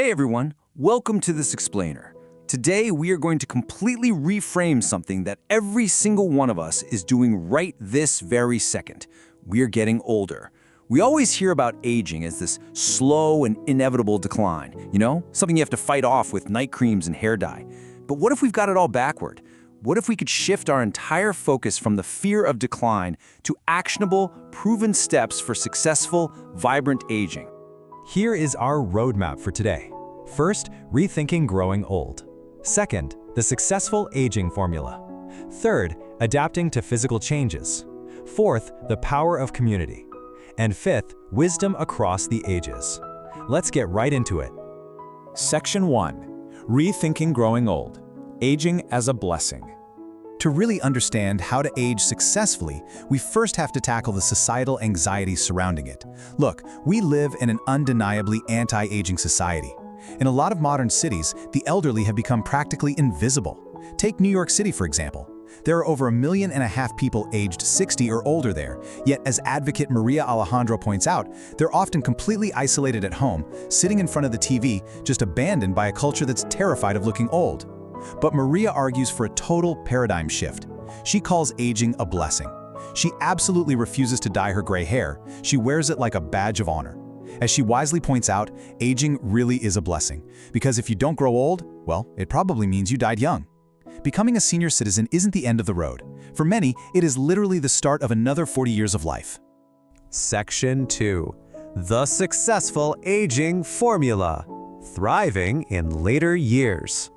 Hey everyone, welcome to This Explainer. Today we are going to completely reframe something that every single one of us is doing right this very second. We're getting older. We always hear about aging as this slow and inevitable decline, something you have to fight off with night creams and hair dye. But what if we've got it all backward? What if we could shift our entire focus from the fear of decline to actionable, proven steps for successful, vibrant aging? Here is our roadmap for today. First, rethinking growing old. Second, the successful aging formula. Third, adapting to physical changes. Fourth, the power of community. And fifth, wisdom across the ages. Let's get right into it. Section 1. Rethinking growing old. Aging as a blessing. To really understand how to age successfully, we first have to tackle the societal anxiety surrounding it. Look, we live in an undeniably anti-aging society. In a lot of modern cities, the elderly have become practically invisible. Take New York City, for example. There are over 1.5 million people aged 60 or older there, yet as advocate Maria Alejandro points out, they're often completely isolated at home, sitting in front of the TV, just abandoned by a culture that's terrified of looking old. But Maria argues for a total paradigm shift. She calls aging a blessing. She absolutely refuses to dye her gray hair. She wears it like a badge of honor. As she wisely points out, aging really is a blessing, because if you don't grow old, well, it probably means you died young. Becoming a senior citizen isn't the end of the road. For many, it is literally the start of another 40 years of life. Section 2. The successful aging formula. Thriving in later years.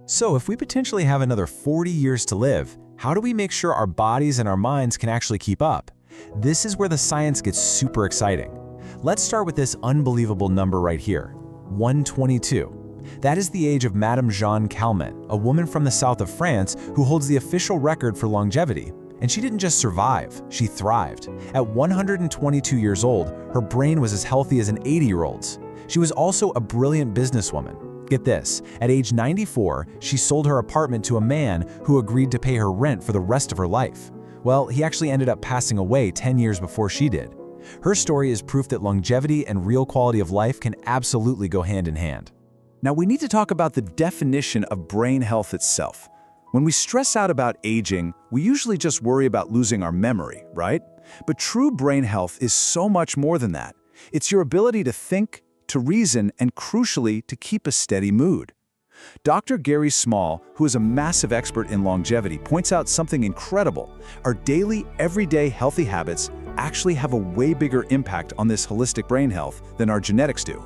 So if we potentially have another 40 years to live, how do we make sure our bodies and our minds can actually keep up? This is where the science gets super exciting. Let's start with this unbelievable number right here, 122. That is the age of Madame Jeanne Calment, a woman from the south of France who holds the official record for longevity. And she didn't just survive, she thrived. At 122 years old, her brain was as healthy as an 80-year-old's. She was also a brilliant businesswoman. Get this, at age 94, she sold her apartment to a man who agreed to pay her rent for the rest of her life. Well, he actually ended up passing away 10 years before she did. Her story is proof that longevity and real quality of life can absolutely go hand in hand. Now we need to talk about the definition of brain health itself. When we stress out about aging, we usually just worry about losing our memory, right? But true brain health is so much more than that. It's your ability to think, to reason, and crucially, to keep a steady mood. Dr. Gary Small, who is a massive expert in longevity, points out something incredible. Our daily, everyday healthy habits actually have a way bigger impact on this holistic brain health than our genetics do.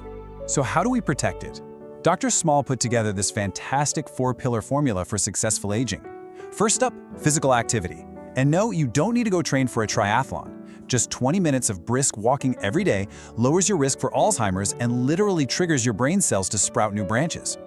So how do we protect it? Dr. Small put together this fantastic 4-pillar formula for successful aging. First up, physical activity. And no, you don't need to go train for a triathlon. Just 20 minutes of brisk walking every day lowers your risk for Alzheimer's and literally triggers your brain cells to sprout new branches.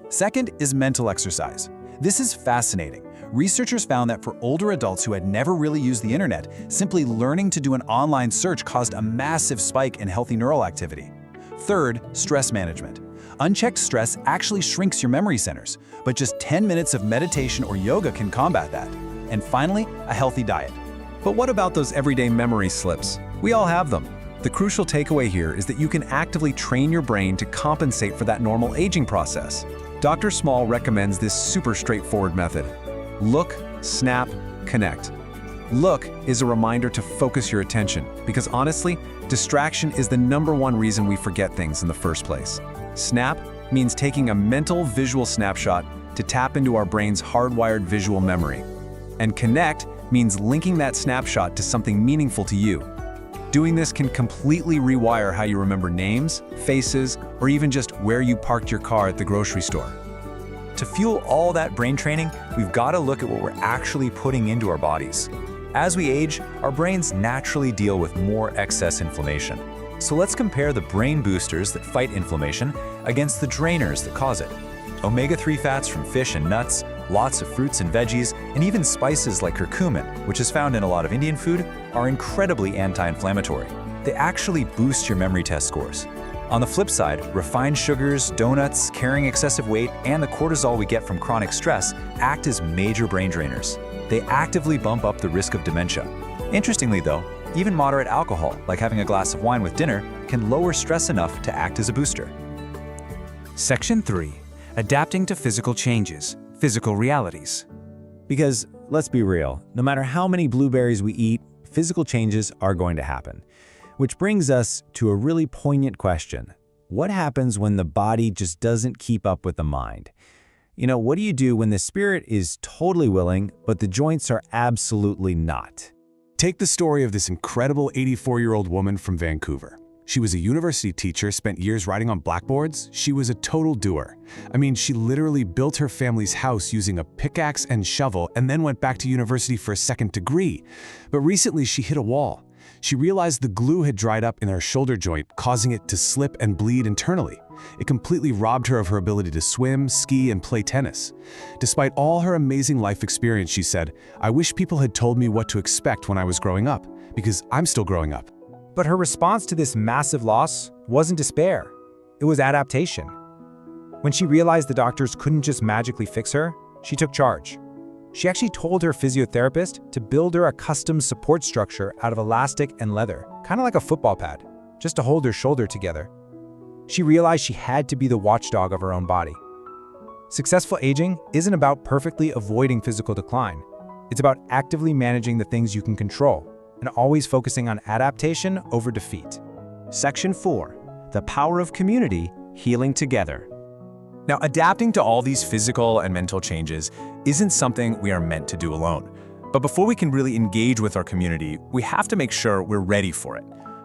Second is mental exercise. This is fascinating. Researchers found that for older adults who had never really used the internet, simply learning to do an online search caused a massive spike in healthy neural activity. Third, stress management. Unchecked stress actually shrinks your memory centers, but just 10 minutes of meditation or yoga can combat that. And finally, a healthy diet. But what about those everyday memory slips? We all have them. The crucial takeaway here is that you can actively train your brain to compensate for that normal aging process. Dr. Small recommends this super straightforward method. Look, snap, connect. Look is a reminder to focus your attention, because honestly, distraction is the #1 reason we forget things in the first place. Snap means taking a mental visual snapshot to tap into our brain's hardwired visual memory. And connect means linking that snapshot to something meaningful to you. Doing this can completely rewire how you remember names, faces, or even just where you parked your car at the grocery store. To fuel all that brain training, we've got to look at what we're actually putting into our bodies. As we age, our brains naturally deal with more excess inflammation. So let's compare the brain boosters that fight inflammation against the drainers that cause it. Omega-3 fats from fish and nuts, lots of fruits and veggies, and even spices like curcumin, which is found in a lot of Indian food, are incredibly anti-inflammatory. They actually boost your memory test scores. On the flip side, refined sugars, donuts, carrying excessive weight, and the cortisol we get from chronic stress act as major brain drainers. They actively bump up the risk of dementia. Interestingly though, even moderate alcohol, like having a glass of wine with dinner, can lower stress enough to act as a booster. Section 3. Adapting to physical changes, physical realities. Because, let's be real, no matter how many blueberries we eat, physical changes are going to happen. Which brings us to a really poignant question. What happens when the body just doesn't keep up with the mind? What do you do when the spirit is totally willing, but the joints are absolutely not? Take the story of this incredible 84-year-old woman from Vancouver. She was a university teacher, spent years writing on blackboards. She was a total doer. She literally built her family's house using a pickaxe and shovel and then went back to university for a second degree. But recently she hit a wall. She realized the glue had dried up in her shoulder joint, causing it to slip and bleed internally. It completely robbed her of her ability to swim, ski, and play tennis. Despite all her amazing life experience, she said, "I wish people had told me what to expect when I was growing up, because I'm still growing up." But her response to this massive loss wasn't despair. It was adaptation. When she realized the doctors couldn't just magically fix her, she took charge. She actually told her physiotherapist to build her a custom support structure out of elastic and leather, kind of like a football pad, just to hold her shoulder together. She realized she had to be the watchdog of her own body. Successful aging isn't about perfectly avoiding physical decline. It's about actively managing the things you can control and always focusing on adaptation over defeat. Section 4. The power of community, healing together. Now, adapting to all these physical and mental changes isn't something we are meant to do alone. But before we can really engage with our community, we have to make sure we're ready for it.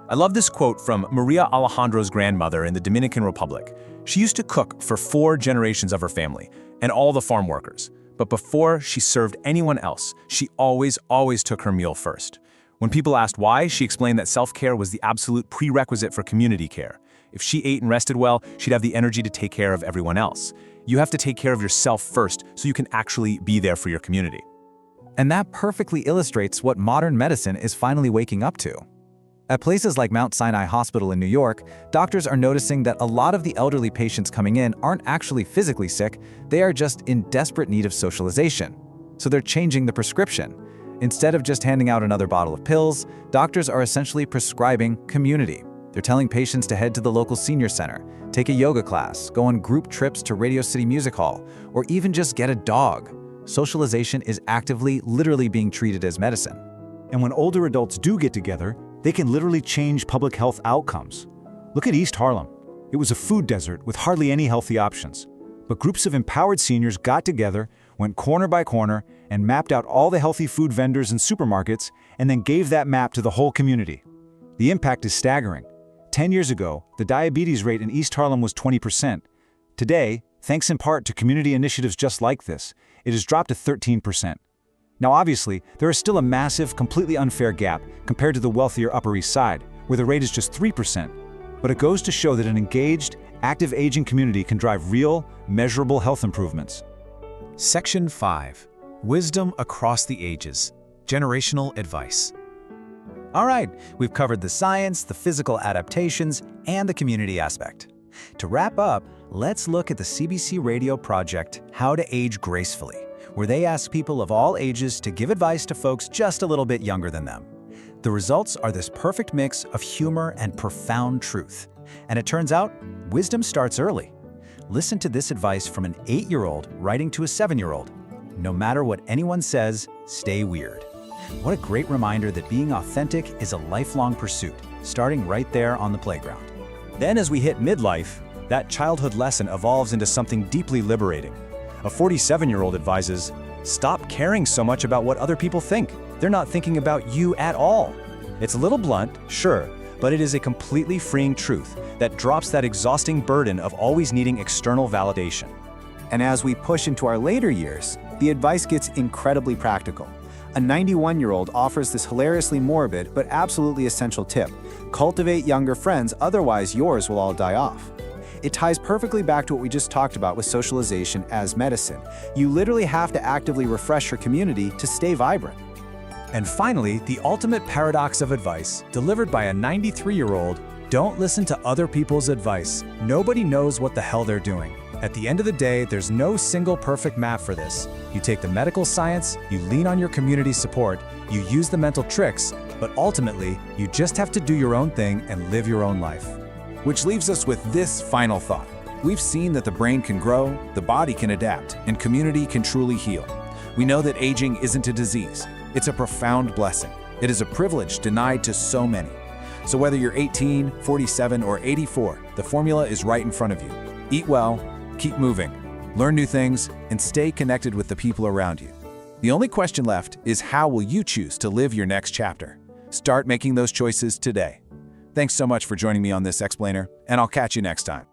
I love this quote from Maria Alejandro's grandmother in the Dominican Republic. She used to cook for 4 generations of her family and all the farm workers. But before she served anyone else, she always took her meal first. When people asked why, she explained that self-care was the absolute prerequisite for community care. If she ate and rested well, she'd have the energy to take care of everyone else. You have to take care of yourself first so you can actually be there for your community. And that perfectly illustrates what modern medicine is finally waking up to. At places like Mount Sinai Hospital in New York, doctors are noticing that a lot of the elderly patients coming in aren't actually physically sick, they are just in desperate need of socialization. So they're changing the prescription. Instead of just handing out another bottle of pills, doctors are essentially prescribing community. They're telling patients to head to the local senior center, take a yoga class, go on group trips to Radio City Music Hall, or even just get a dog. Socialization is actively, literally being treated as medicine. And when older adults do get together, they can literally change public health outcomes. Look at East Harlem. It was a food desert with hardly any healthy options. But groups of empowered seniors got together, went corner by corner, and mapped out all the healthy food vendors and supermarkets, and then gave that map to the whole community. The impact is staggering. 10 years ago, the diabetes rate in East Harlem was 20%. Today, thanks in part to community initiatives just like this, it has dropped to 13%. Now obviously, there is still a massive, completely unfair gap compared to the wealthier Upper East Side, where the rate is just 3%. But it goes to show that an engaged, active aging community can drive real, measurable health improvements. Section 5. Wisdom across the ages. Generational advice. All right, we've covered the science, the physical adaptations, and the community aspect. To wrap up, let's look at the CBC Radio project, How to Age Gracefully, where they ask people of all ages to give advice to folks just a little bit younger than them. The results are this perfect mix of humor and profound truth. And it turns out, wisdom starts early. Listen to this advice from an 8-year-old writing to a 7-year-old. No matter what anyone says, stay weird. What a great reminder that being authentic is a lifelong pursuit, starting right there on the playground. Then as we hit midlife, that childhood lesson evolves into something deeply liberating. A 47-year-old advises, stop caring so much about what other people think. They're not thinking about you at all. It's a little blunt, sure, but it is a completely freeing truth that drops that exhausting burden of always needing external validation. And as we push into our later years, the advice gets incredibly practical. A 91-year-old offers this hilariously morbid but absolutely essential tip: cultivate younger friends, otherwise yours will all die off. It ties perfectly back to what we just talked about with socialization as medicine. You literally have to actively refresh your community to stay vibrant. And finally, the ultimate paradox of advice, delivered by a 93-year-old: don't listen to other people's advice. Nobody knows what the hell they're doing. At the end of the day, there's no single perfect map for this. You take the medical science, you lean on your community support, you use the mental tricks, but ultimately, you just have to do your own thing and live your own life. Which leaves us with this final thought. We've seen that the brain can grow, the body can adapt, and community can truly heal. We know that aging isn't a disease. It's a profound blessing. It is a privilege denied to so many. So whether you're 18, 47, or 84, the formula is right in front of you. Eat well, keep moving, learn new things, and stay connected with the people around you. The only question left is, how will you choose to live your next chapter? Start making those choices today. Thanks so much for joining me on this explainer, and I'll catch you next time.